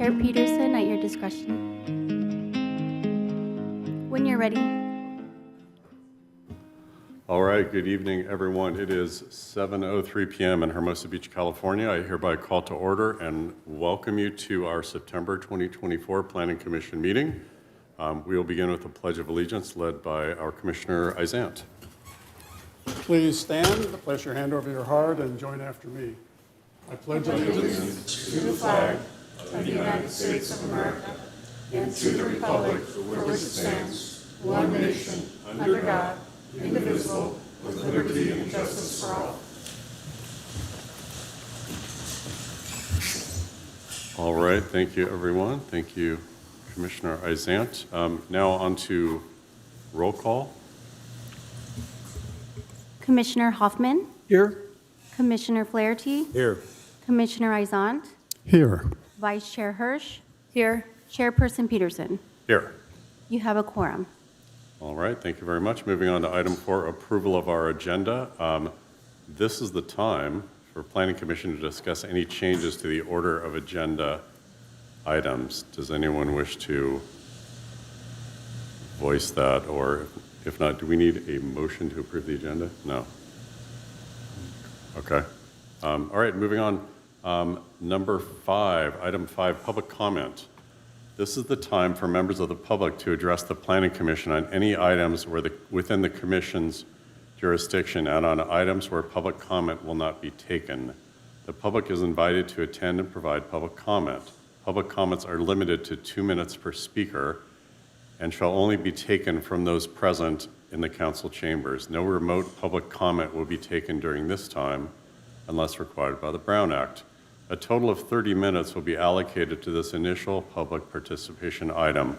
Chair Peterson, at your discretion. When you're ready. All right, good evening, everyone. It is 7:03 p.m. in Hermosa Beach, California. I hereby call to order and welcome you to our September 2024 Planning Commission meeting. We will begin with the Pledge of Allegiance led by our Commissioner Isant. Please stand, place your hand over your heart, and join after me. I pledge allegiance to the flag of the United States of America and to the republic for which it stands, one nation, under God, indivisible, with liberty and justice for all. All right, thank you, everyone. Thank you, Commissioner Isant. Now on to roll call. Commissioner Hoffman, Here. Commissioner Flaherty, Here. Commissioner Isant, Here. Vice Chair Hirsch, Here. Chairperson Peterson. Here. You have a quorum. All right, thank you very much. Moving on to item 4, approval of our agenda. This is the time for Planning Commission to discuss any changes to the order of agenda items. Does anyone wish to voice that, or if not, do we need a motion to approve the agenda? No. Okay. All right, moving on. Number 5, item 5, public comment. This is the time for members of the public to address the Planning Commission on any items within the Commission's jurisdiction and on items where public comment will not be taken. The public is invited to attend and provide public comment. Public comments are limited to 2 minutes per speaker and shall only be taken from those present in the council chambers. No remote public comment will be taken during this time unless required by the Brown Act. A total of 30 minutes will be allocated to this initial public participation item.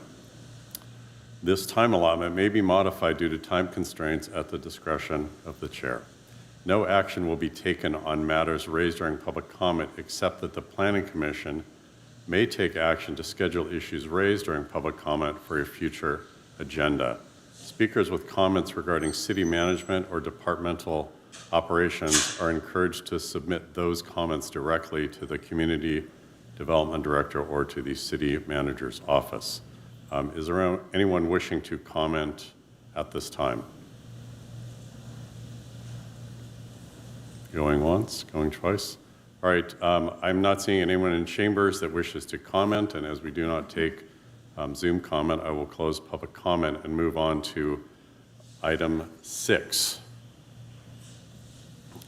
This time allotment may be modified due to time constraints at the discretion of the chair. No action will be taken on matters raised during public comment except that the Planning Commission may take action to schedule issues raised during public comment for a future agenda. Speakers with comments regarding city management or departmental operations are encouraged to submit those comments directly to the Community Development Director or to the City Manager's Office. Is there anyone wishing to comment at this time? Going once, going twice? All right, I'm not seeing anyone in chambers that wishes to comment, and as we do not take Zoom comment, I will close public comment and move on to item 6.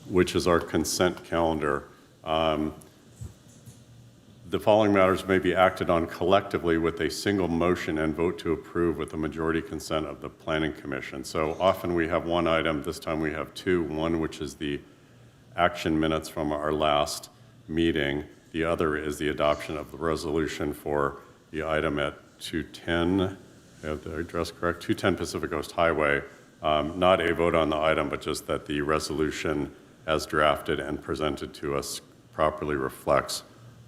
Which is our consent calendar. The following matters may be acted on collectively with a single motion and vote to approve with the majority consent of the Planning Commission. So often we have one item, this time we have 2. One, which is the action minutes from our last meeting. The other is the adoption of the resolution for the item at 210, I have the address correct, 210 Pacific Coast Highway. Not a vote on the item, but just that the resolution as drafted and presented to us properly reflects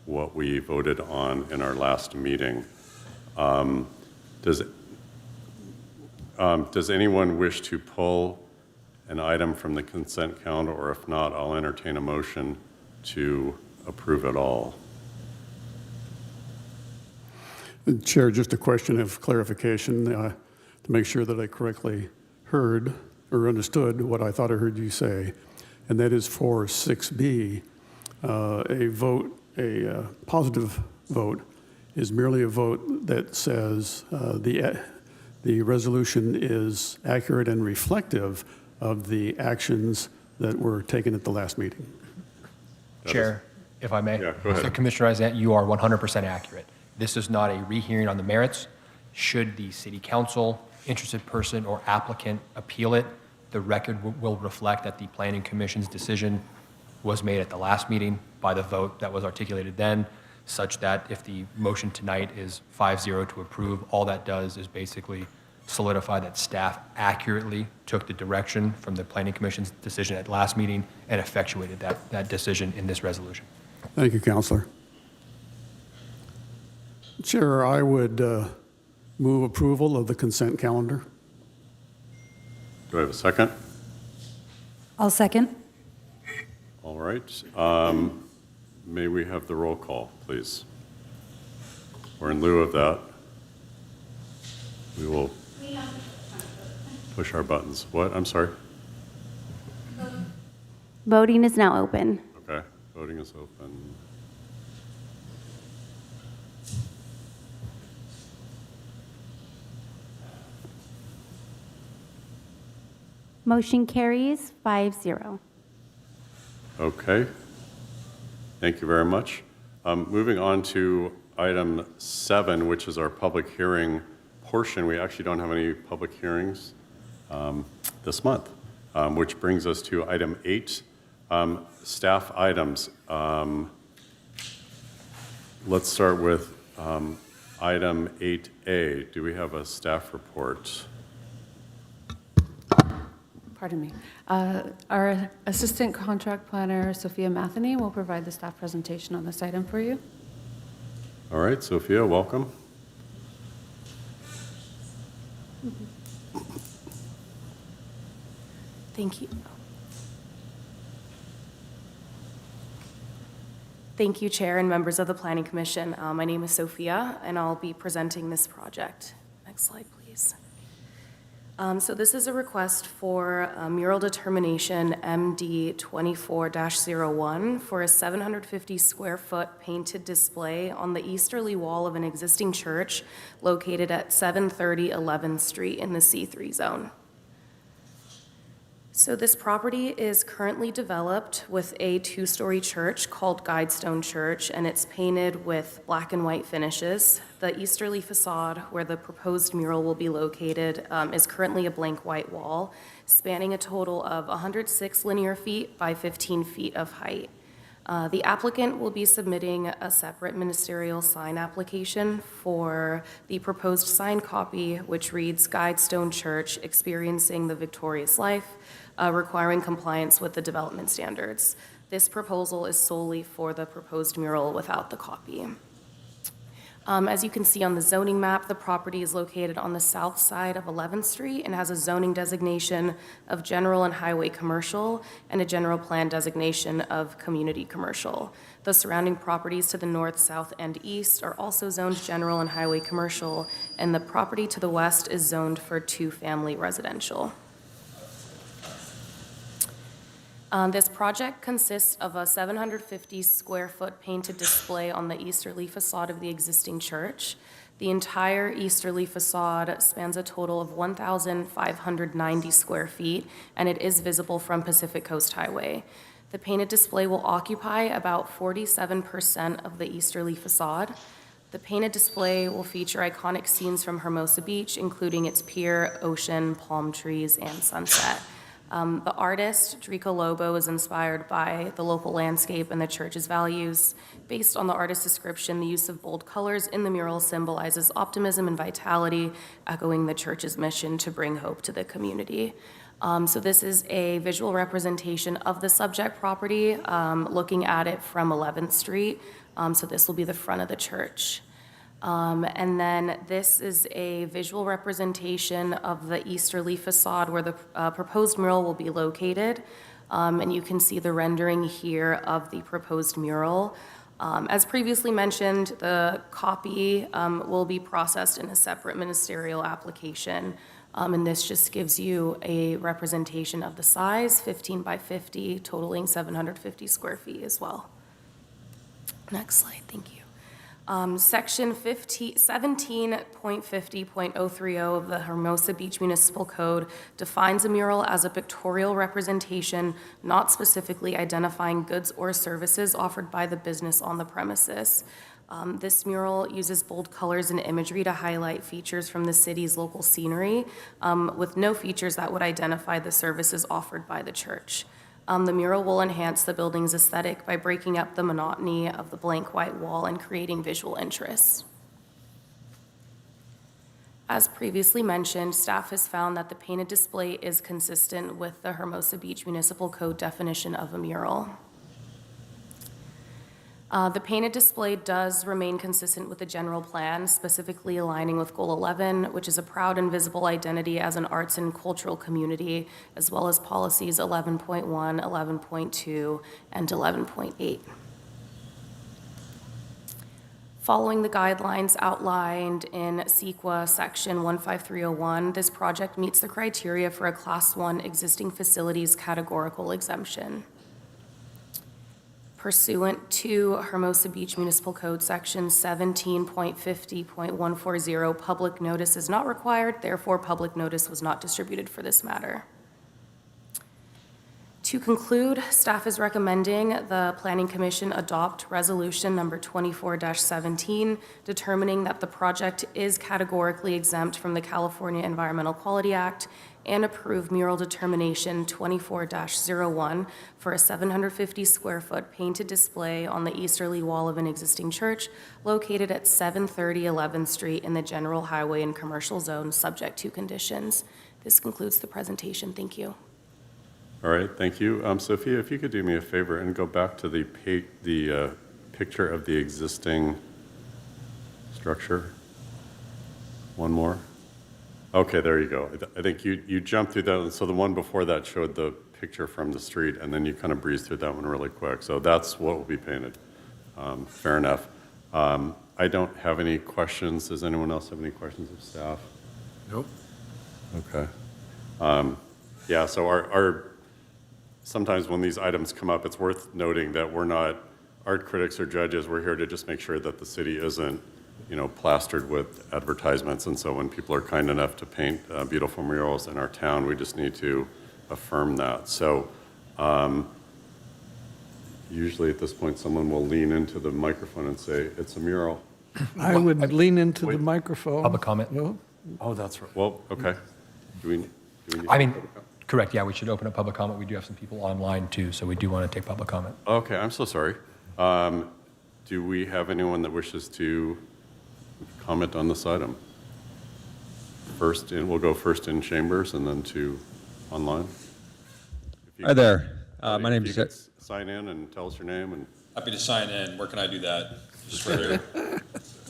what we voted on in our last meeting. Does anyone wish to pull an item from the consent calendar, or if not, I'll entertain a motion to approve it all. Chair, just a question of clarification to make sure that I correctly heard or understood what I thought I heard you say. And that is for 6B, a positive vote is merely a vote that says the resolution is accurate and reflective of the actions that were taken at the last meeting. Chair, if I may. Yeah, go ahead. So Commissioner Isant, you are 100% accurate. This is not a rehearing on the merits. Should the city council, interested person, or applicant appeal it, the record will reflect that the Planning Commission's decision was made at the last meeting by the vote that was articulated then, such that if the motion tonight is 5-0 to approve, all that does is basically solidify that staff accurately took the direction from the Planning Commission's decision at last meeting and effectuated that decision in this resolution. Thank you, Councilor. Chair, I would move approval of the consent calendar. Do I have a second? I'll second. All right. May we have the roll call, please? or in lieu of that, we will push our buttons. What? I'm sorry. Voting is now open. Okay, voting is open. Motion carries 5-0. Okay. Thank you very much. Moving on to item 7, which is our public hearing portion. We actually don't have any public hearings this month, which brings us to item 8, staff items. Let's start with item 8A. Do we have a staff report? Pardon me. Our Assistant Contract Planner, Sophia Matheny, will provide the staff presentation on this item for you. All right, Sophia, welcome. Thank you. Thank you, Chair and members of the Planning Commission. My name is Sophia, and I'll be presenting this project. Next slide, please. So this is a request for mural determination MD 24-01 for a 750 square foot painted display on the easterly wall of an existing church located at 730 11th Street in the C3 zone. So this property is currently developed with a 2-story church called Guidestone Church, and it's painted with black and white finishes. The easterly facade, where the proposed mural will be located, is currently a blank white wall, spanning a total of 106 linear feet by 15 feet of height. The applicant will be submitting a separate ministerial sign application for the proposed sign copy, which reads Guidestone Church Experiencing the Victorious Life, requiring compliance with the development standards. This proposal is solely for the proposed mural without the copy. As you can see on the zoning map, the property is located on the south side of 11th Street and has a zoning designation of general and highway commercial and a general plan designation of community commercial. The surrounding properties to the north, south, and east are also zoned general and highway commercial, and the property to the west is zoned for 2-family residential. This project consists of a 750 square foot painted display on the easterly facade of the existing church. The entire easterly facade spans a total of 1,590 square feet, and it is visible from Pacific Coast Highway. The painted display will occupy about 47% of the easterly facade. The painted display will feature iconic scenes from Hermosa Beach, including its pier, ocean, palm trees, and sunset. The artist, Drico Lobo, is inspired by the local landscape and the church's values. Based on the artist's description, the use of bold colors in the mural symbolizes optimism and vitality, echoing the church's mission to bring hope to the community. So this is a visual representation of the subject property, looking at it from 11th Street. So this will be the front of the church. And then this is a visual representation of the easterly facade where the proposed mural will be located. And you can see the rendering here of the proposed mural. As previously mentioned, the copy will be processed in a separate ministerial application. And this just gives you a representation of the size, 15 by 50, totaling 750 square feet as well. Next slide, thank you. Section 17.50.030 of the Hermosa Beach Municipal Code defines a mural as a pictorial representation not specifically identifying goods or services offered by the business on the premises. This mural uses bold colors and imagery to highlight features from the city's local scenery, with no features that would identify the services offered by the church. The mural will enhance the building's aesthetic by breaking up the monotony of the blank white wall and creating visual interest. As previously mentioned, staff has found that the painted display is consistent with the Hermosa Beach Municipal Code definition of a mural. The painted display does remain consistent with the general plan, specifically aligning with Goal 11, which is a proud and visible identity as an arts and cultural community, as well as policies 11.1, 11.2, and 11.8. Following the guidelines outlined in CEQA Section 15301, this project meets the criteria for a Class 1 existing facilities categorical exemption. Pursuant to Hermosa Beach Municipal Code Section 17.50.140, public notice is not required, therefore public notice was not distributed for this matter. To conclude, staff is recommending the Planning Commission adopt Resolution Number 24-17, determining that the project is categorically exempt from the California Environmental Quality Act, and approve mural determination 24-01 for a 750-square-foot painted display on the easterly wall of an existing church located at 730 11th Street in the General Highway and Commercial Zone, subject to conditions. This concludes the presentation. Thank you. All right, thank you. Sophia, if you could do me a favor and go back to the picture of the existing structure. One more. Okay, there you go. I think you jumped through that. So the one before that showed the picture from the street, and then you kind of breezed through that one really quick. So that's what will be painted. Fair enough. I don't have any questions. Does anyone else have any questions of staff? Nope. Okay. Yeah, so our sometimes when these items come up, it's worth noting that we're not art critics or judges. We're here to just make sure that the city isn't, plastered with advertisements. And so when people are kind enough to paint beautiful murals in our town, we just need to affirm that. So usually at this point, someone will lean into the microphone and say, it's a mural. I would lean into the microphone. Public comment? No? Oh, that's right. Well, okay. Do we need I mean, public comment? correct, yeah, we should open up public comment. We do have some people online too, so we do want to take public comment. Okay, I'm so sorry. Do we have anyone that wishes to comment on this item? We'll go first in chambers and then to online. Hi there. My name is. Sign in and tell us your name and. Happy to sign in. Where can I do that? Just right here.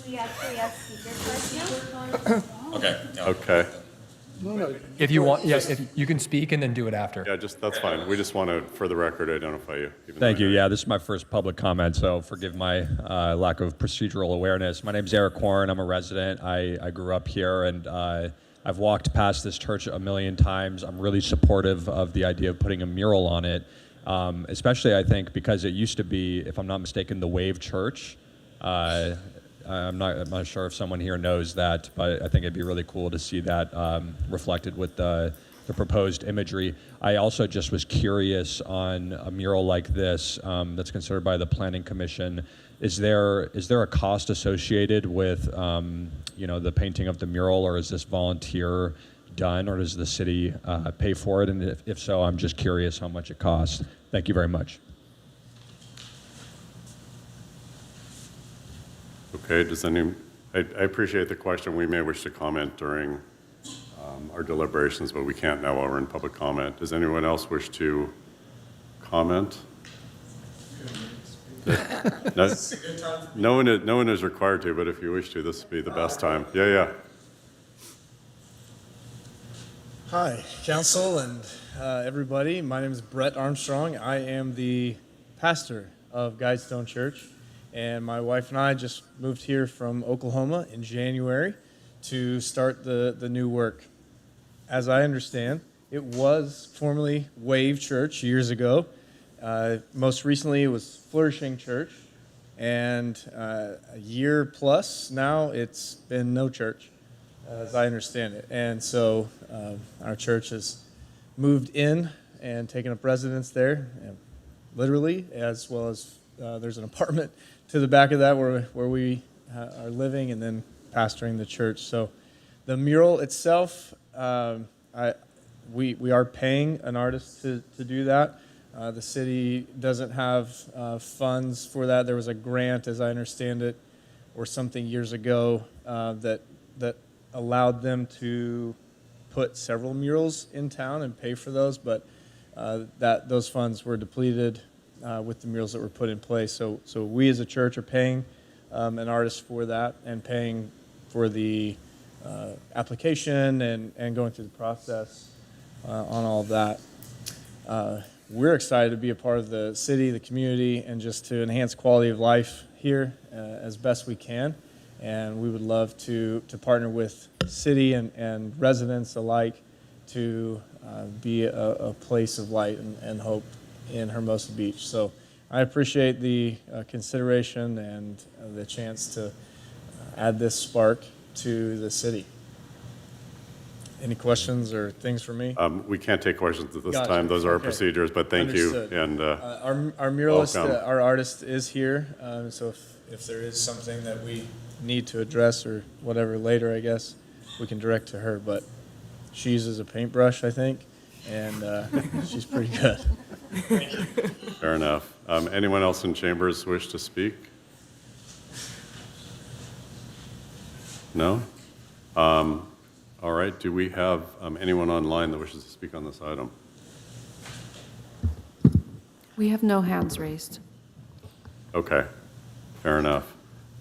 We actually have speakers right now. Okay. Yeah. Okay. No. If you want, yeah, if you can speak and then do it after. Yeah, that's fine. We just want to, for the record, identify you. Thank you. Yeah, this is my first public comment, so forgive my lack of procedural awareness. My name is Eric Warren. I'm a resident. I grew up here, and I've walked past this church a million times. I'm really supportive of the idea of putting a mural on it, especially I think because it used to be, if I'm not mistaken, the Wave Church. I'm not sure if someone here knows that, but I think it'd be really cool to see that reflected with the proposed imagery. I also just was curious on a mural like this that's considered by the Planning Commission. Is there a cost associated with the painting of the mural, or is this volunteer done, or does the city pay for it? And if so, I'm just curious how much it costs. Thank you very much. Okay, I appreciate the question. We may wish to comment during our deliberations, but we can't now while we're in public comment. Does anyone else wish to comment? No one is required to, but if you wish to, this would be the best time. Yeah. Hi, council and everybody. My name is Brett Armstrong. I am the pastor of Guidestone Church, and my wife and I just moved here from Oklahoma in January to start the new work. As I understand, it was formerly Wave Church years ago. Most recently, it was Flourishing Church, and a year plus now, it's been no church, as I understand it. And so our church has moved in and taken up residence there, literally, as well as there's an apartment to the back of that where we are living and then pastoring the church. So the mural itself, we are paying an artist to do that. The city doesn't have funds for that. There was a grant, as I understand it, or something years ago that allowed them to put several murals in town and pay for those, but those funds were depleted with the murals that were put in place. So we as a church are paying an artist for that and paying for the application and going through the process on all of that. we're excited to be a part of the city, the community, and just to enhance quality of life here as best we can. And we would love to partner with city and residents alike to be a place of light and hope in Hermosa Beach. So I appreciate the consideration and the chance to add this spark to the city. Any questions or things for me? We can't take questions at this Gotcha. time. Those are our Okay. procedures, but thank Understood. you. And Our muralist, welcome. our artist is here, so if there is something that we need to address or whatever later, I guess, we can direct to her. But she uses a paintbrush, I think, and she's pretty good. fair enough. Anyone else in chambers wish to speak? No? All right. Do we have anyone online that wishes to speak on this item? We have no hands raised. Okay, fair enough.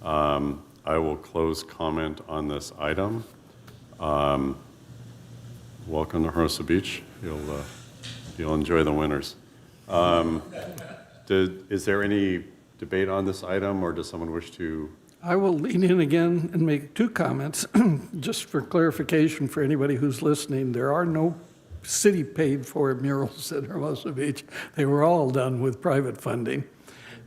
I will close comment on this item. Welcome to Hermosa Beach. You'll enjoy the winters. Is there any debate on this item, or does someone wish to? I will lean in again and make two comments, just for clarification for anybody who's listening. There are no city-paid-for murals at Hermosa Beach. They were all done with private funding.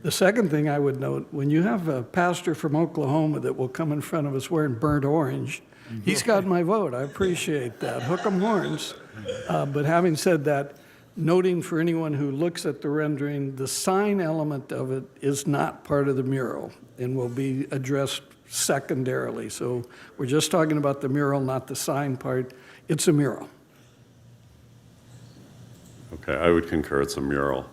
The second thing I would note, when you have a pastor from Oklahoma that will come in front of us wearing burnt orange, he's got my vote. I appreciate that. Hook 'em horns. But having said that, noting for anyone who looks at the rendering, the sign element of it is not part of the mural and will be addressed secondarily. So we're just talking about the mural, not the sign part. It's a mural. Okay, I would concur it's a mural.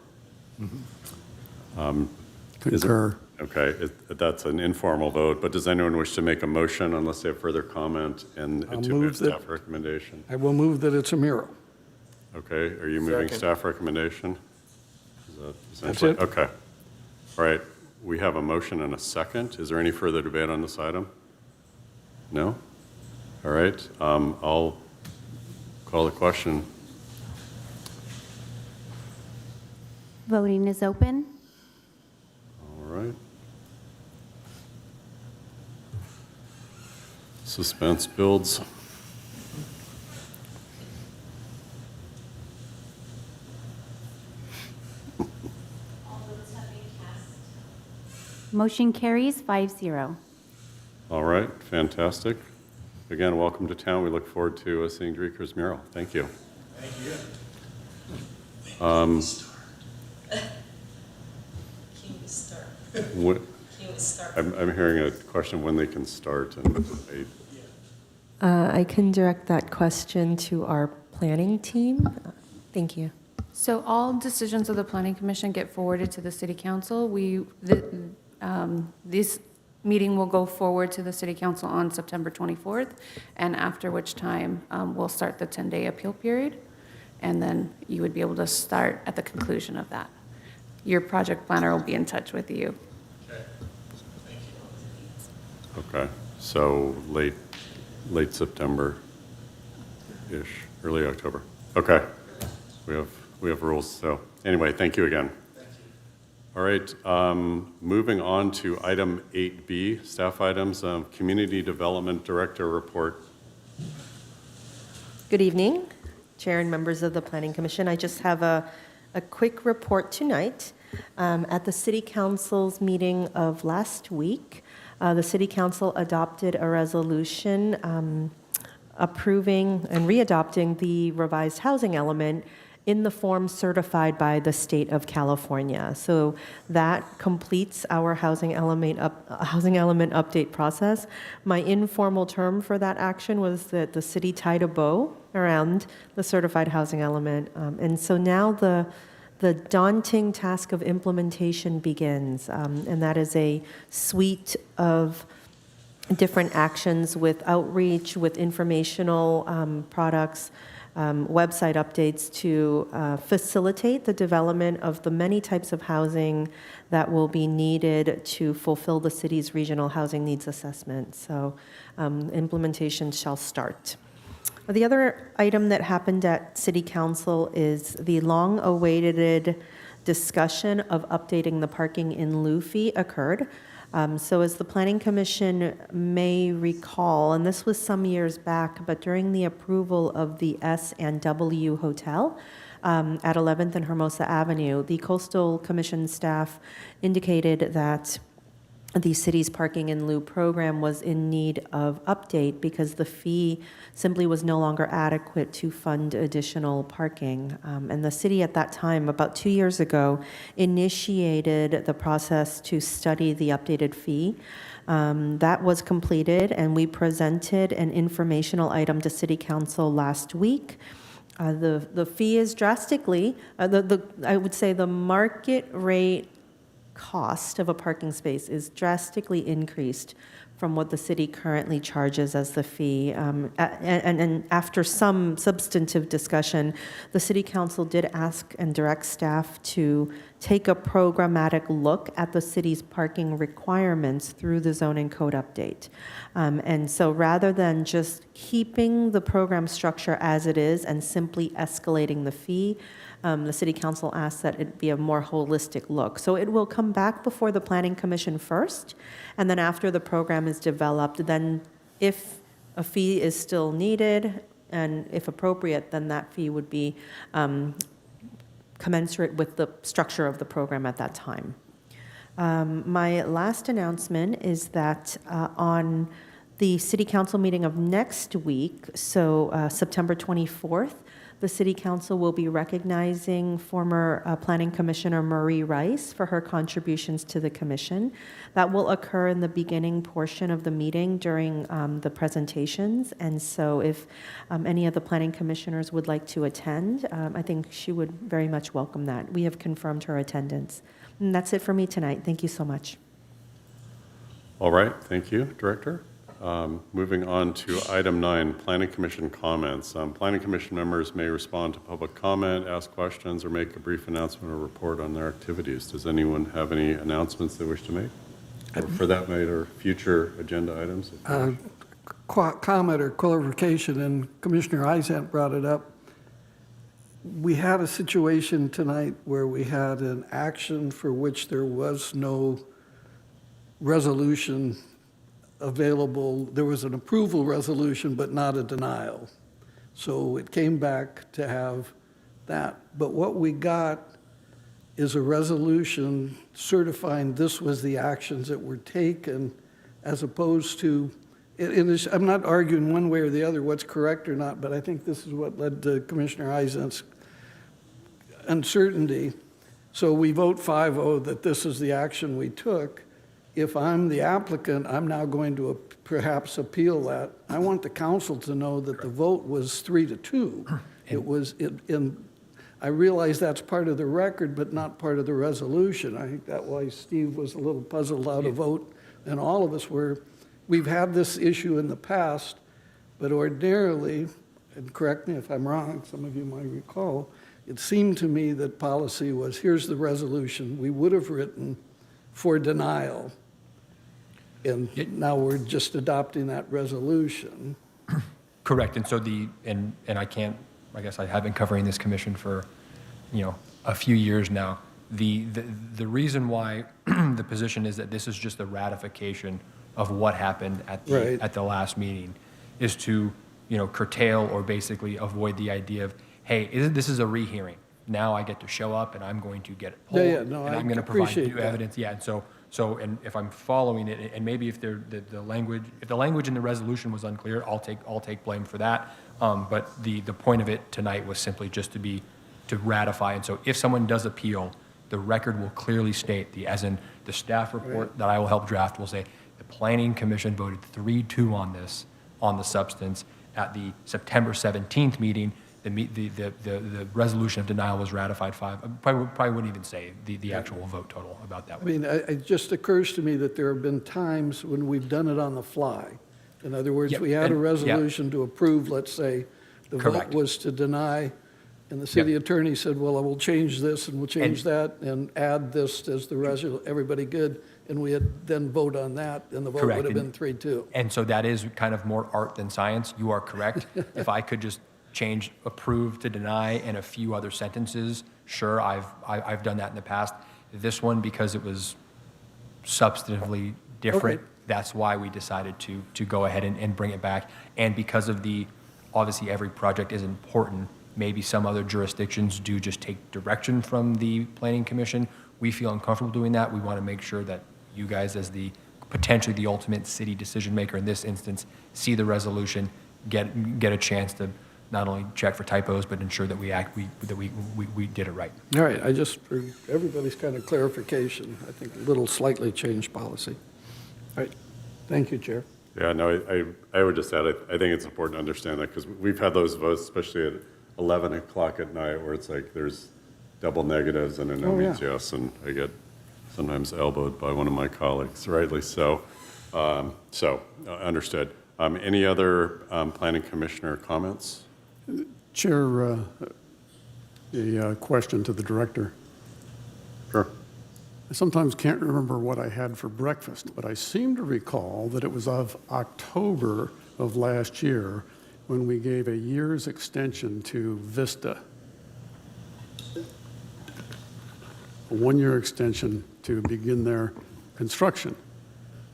Concur. Okay, that's an informal vote, but does anyone wish to make a motion unless they have further comment and I'll to move move that- staff recommendation? I will move that it's a mural. Okay, are you moving Second. staff recommendation? Is that That's essentially? it. Okay. All right, we have a motion and a second. Is there any further debate on this item? No? All right, I'll call the question. Voting is open. All right. Suspense builds. Motion carries 5-0. All right, fantastic. Again, welcome to town. We look forward to seeing Dreeker's mural. Thank you. Thank you. Can we start? What, Can we start? I'm hearing a question when they can start, and I can direct that question to our planning team. Thank you. So all decisions of the Planning Commission get forwarded to the City Council. This meeting will go forward to the City Council on September 24th, and after which time we'll start the 10-day appeal period, and then you would be able to start at the conclusion of that. Your project planner will be in touch with you. okay. So late September-ish, early October. Okay. We have rules. So anyway, thank you again. All right, moving on to item 8B, staff items, Community Development Director report. Good evening, Chair and members of the Planning Commission. I just have a quick report tonight. At the City Council's meeting of last week, the City Council adopted a resolution approving and readopting the revised housing element in the form certified by the state of California. So that completes our housing element update process. My informal term for that action was that the city tied a bow around the certified housing element. And so now the daunting task of implementation begins. And that is a suite of different actions with outreach, with informational products, website updates to facilitate the development of the many types of housing that will be needed to fulfill the city's regional housing needs assessment. So implementation shall start. The other item that happened at City Council is the long-awaited discussion of updating the parking in lieu fee occurred. So as the Planning Commission may recall, and this was some years back, but during the approval of the S&W Hotel at 11th and Hermosa Avenue, the Coastal Commission staff indicated that the city's parking in lieu program was in need of update because the fee simply was no longer adequate to fund additional parking. And the city at that time, about 2 years ago, initiated the process to study the updated fee. That was completed, and we presented an informational item to City Council last week. The fee is drastically, I would say the market rate cost of a parking space is drastically increased from what the city currently charges as the fee. And after some substantive discussion, the City Council did ask and direct staff to take a programmatic look at the city's parking requirements through the zoning code update. And so rather than just keeping the program structure as it is and simply escalating the fee, the City Council asked that it be a more holistic look. So it will come back before the Planning Commission first, and then after the program is developed, then if a fee is still needed, and if appropriate, then that fee would be commensurate with the structure of the program at that time. My last announcement is that on the City Council meeting of next week, so September 24th, the City Council will be recognizing former Planning Commissioner Marie Rice for her contributions to the Commission. That will occur in the beginning portion of the meeting during the presentations. And so if any of the Planning Commissioners would like to attend, I think she would very much welcome that. We have confirmed her attendance. And that's it for me tonight. Thank you so much. All right, thank you, Director. Moving on to item 9, Planning Commission comments. Planning Commission members may respond to public comment, ask questions, or make a brief announcement or report on their activities. Does anyone have any announcements they wish to make? Or for that matter, future agenda items? Comment or clarification, and Commissioner Eisant brought it up. We had a situation tonight where we had an action for which there was no resolution available. There was an approval resolution, but not a denial. So it came back to have that. But what we got is a resolution certifying this was the actions that were taken, as opposed to, I'm not arguing one way or the other what's correct or not, but I think this is what led to Commissioner Eisant's uncertainty. So we vote 5-0 that this is the action we took. If I'm the applicant, I'm now going to perhaps appeal that. I want the council to know that the vote was 3-2. I realize that's part of the record, but not part of the resolution. I think that's why Steve was a little puzzled how to vote, and all of us were. We've had this issue in the past, but ordinarily, and correct me if I'm wrong, some of you might recall, it seemed to me that policy was, here's the resolution we would have written for denial. And now we're just adopting that resolution. Correct, and so and I guess I have been covering this commission for, a few years now. The reason why the position is that this is just a ratification of what happened at the last meeting is to, curtail or basically avoid the idea of, hey, this is a rehearing. Now I get to show up and I'm going to get it pulled. And I'm going to provide new evidence. Yeah, and and if I'm following it, and maybe if the language in the resolution was unclear, I'll take blame for that. But the point of it tonight was simply just to ratify. And so if someone does appeal, the record will clearly state as in the staff report that I will help draft will say the Planning Commission voted 3-2 on this, on the substance. At the September 17th meeting, the resolution of denial was ratified 5. Probably wouldn't even say the actual vote total about that. I mean, it just occurs to me that there have been times when we've done it on the fly. In other words, we had a resolution to approve, let's say, the vote was to deny, and the city attorney said, well, I will change this and we'll change that and add this as the resolution. Everybody good? and we had then vote on that, and the vote Correct. would have been 3-2. And so that is kind of more art than science. You are correct. If I could just change approve to deny and a few other sentences, sure, I've done that in the past. This one, because it was substantively different, Okay. that's why we decided to go ahead and bring it back. And because of obviously every project is important, maybe some other jurisdictions do just take direction from the Planning Commission. We feel uncomfortable doing that. We want to make sure that you guys, as potentially the ultimate city decision maker in this instance, see the resolution, get a chance to not only check for typos, but ensure that we did it right. All right, for everybody's kind of clarification, I think a little slightly changed policy. All right, thank you, Chair. Yeah, no, I would just add, I think it's important to understand that because we've had those votes, especially at 11 o'clock at night, where it's like there's double negatives and a no means yes, and I get sometimes elbowed by one of my colleagues, rightly so. Understood. Any other planning commissioner comments? Chair, a question to the director. Sure. I sometimes can't remember what I had for breakfast, but I seem to recall that it was of October of last year when we gave a year's extension to Vista. A one-year extension to begin their construction.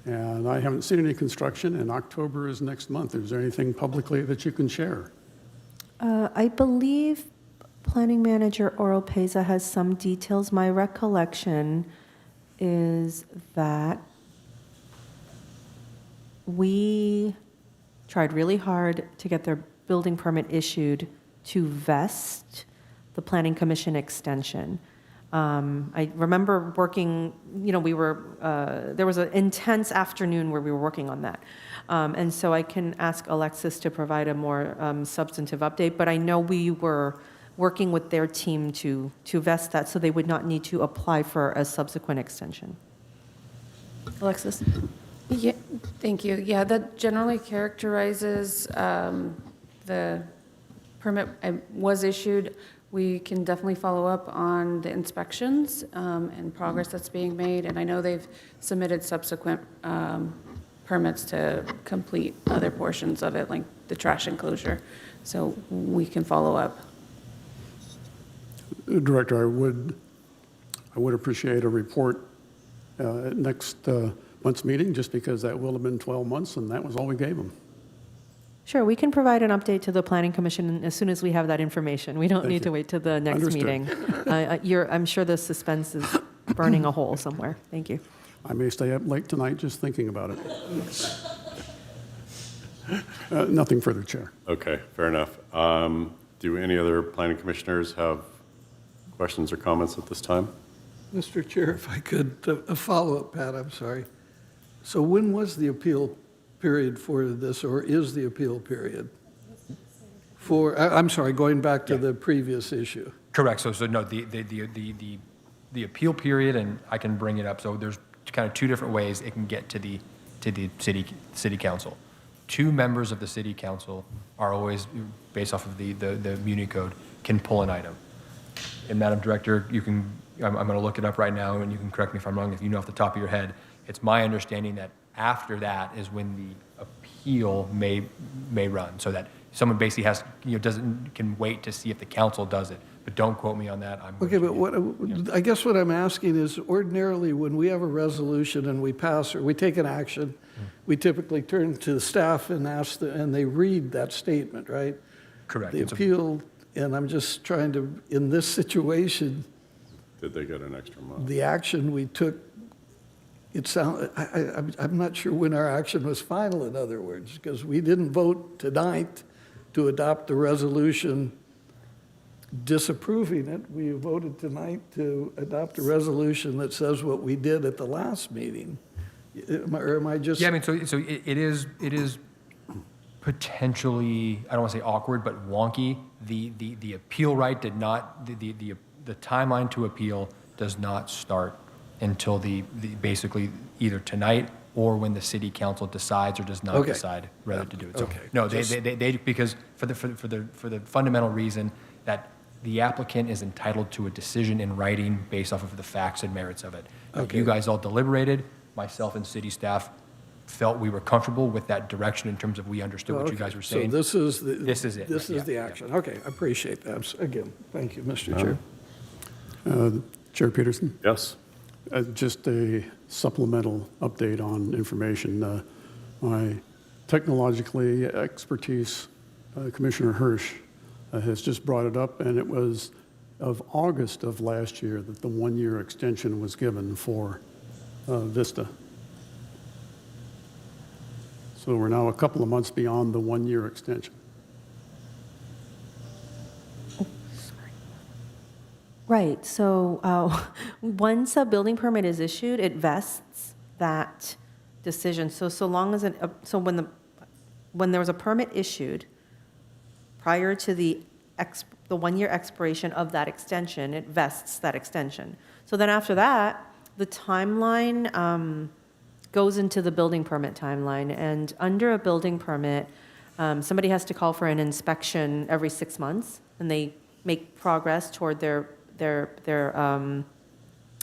And I haven't seen any construction, and October is next month. Is there anything publicly that you can share? I believe Planning Manager Oropeza has some details. My recollection is that we tried really hard to get their building permit issued to vest the Planning Commission extension. I remember working, there was an intense afternoon where we were working on that. And so I can ask Alexis to provide a more substantive update, but I know we were working with their team to vest that so they would not need to apply for a subsequent extension. Alexis? Yeah, thank you. Yeah, that generally characterizes the permit was issued. We can definitely follow up on the inspections and progress that's being made. And I know they've submitted subsequent permits to complete other portions of it, like the trash enclosure. So we can follow up. Director, I would appreciate a report at next month's meeting, just because that will have been 12 months, and that was all we gave them. Sure, we can provide an update to the Planning Commission as soon as we have that information. We don't need to wait till the next Understood. meeting. I'm sure the suspense is burning a hole somewhere. Thank you. I may stay up late tonight just thinking about it. Nothing further, Chair. Okay, fair enough. Do any other planning commissioners have questions or comments at this time? Mr. Chair, if I could, a follow-up, Pat, I'm sorry. So when was the appeal period for this, or is the appeal period? I'm sorry, going back to the previous issue. Correct. So no, the appeal period, and I can bring it up. So there's kind of two different ways it can get to the city council. Two members of the city council are always, based off of the Muni Code, can pull an item. And Madam Director, I'm going to look it up right now, and you can correct me if I'm wrong if you know off the top of your head. It's my understanding that after that is when the appeal may run, so that someone basically can wait to see if the council does it. But don't quote me on that. Okay, but I guess what I'm asking is, ordinarily, when we have a resolution and we pass or we take an action, we typically turn to the staff and ask, and they read that statement, right? Correct. The appeal, and I'm just trying to, in this situation, Did they get an extra month? the action we took, I'm not sure when our action was final, in other words, because we didn't vote tonight to adopt the resolution disapproving it. We voted tonight to adopt a resolution that says what we did at the last meeting. Am I just? Yeah, I mean, so it is potentially, I don't want to say awkward, but wonky. The appeal right did not, the timeline to appeal does not start until basically either tonight or when the city council decides or does not decide whether to do it. So, Okay. no, they because for the fundamental reason that the applicant is entitled to a decision in writing based off of the facts and merits of it. If you guys all deliberated, myself and city staff felt we were comfortable with that direction in terms of we understood what you guys were saying. So this is the. This is it. This is Yeah, the yeah. action. Okay, I appreciate that. Again, thank you, Mr. Chair. Chair Peterson? Yes. Just a supplemental update on information. My technologically expertise, Commissioner Hirsch, has just brought it up, and it was of August of last year that the one-year extension was given for Vista. So we're now a couple of months beyond the one-year extension. Right, so once a building permit is issued, it vests that decision. So long as, when there was a permit issued prior to the one-year expiration of that extension, it vests that extension. So then after that, the timeline goes into the building permit timeline. And under a building permit, somebody has to call for an inspection every 6 months, and they make progress toward their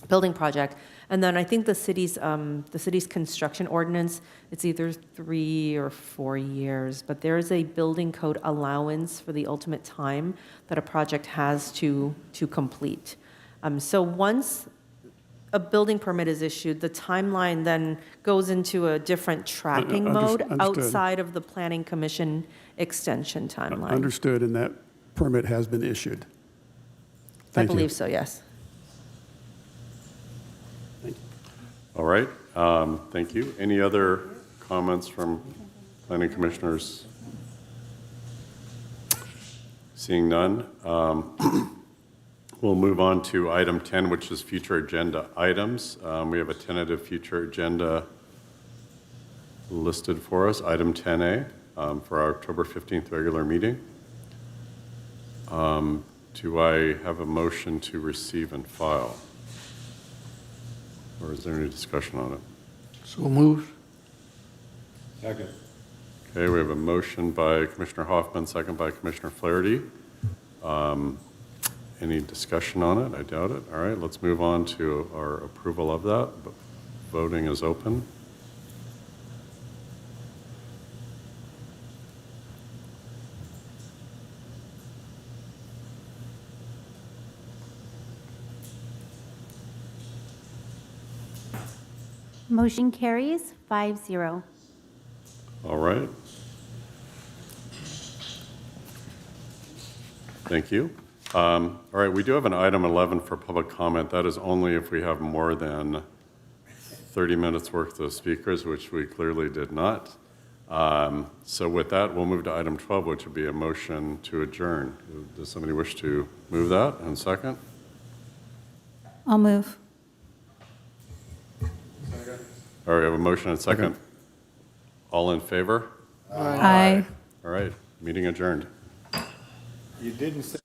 building project. And then I think the city's construction ordinance, it's either 3 or 4 years, but there is a building code allowance for the ultimate time that a project has to complete. So once a building permit is issued, the timeline then goes into a different tracking mode Understood. outside of the Planning Commission extension timeline. Understood, and that permit has been issued. I Thank you. believe so, yes. All right, thank you. Any other comments from planning commissioners? Seeing none, we'll move on to item 10, which is future agenda items. We have a tentative future agenda listed for us, item 10A, for our October 15th regular meeting. Do I have a motion to receive and file? Or is there any discussion on it? So moved. Second. Okay, we have a motion by Commissioner Hoffman, second by Commissioner Flaherty. Any discussion on it? I doubt it. All right, let's move on to our approval of that. Voting is open. Motion carries 5-0. All right. Thank you. All right, we do have an item 11 for public comment. That is only if we have more than 30 minutes worth of speakers, which we clearly did not. So with that, we'll move to item 12, which would be a motion to adjourn. Does somebody wish to move that? And second? I'll move. All right, we have a motion and second. All in favor? Aye. All right, meeting adjourned. You didn't say.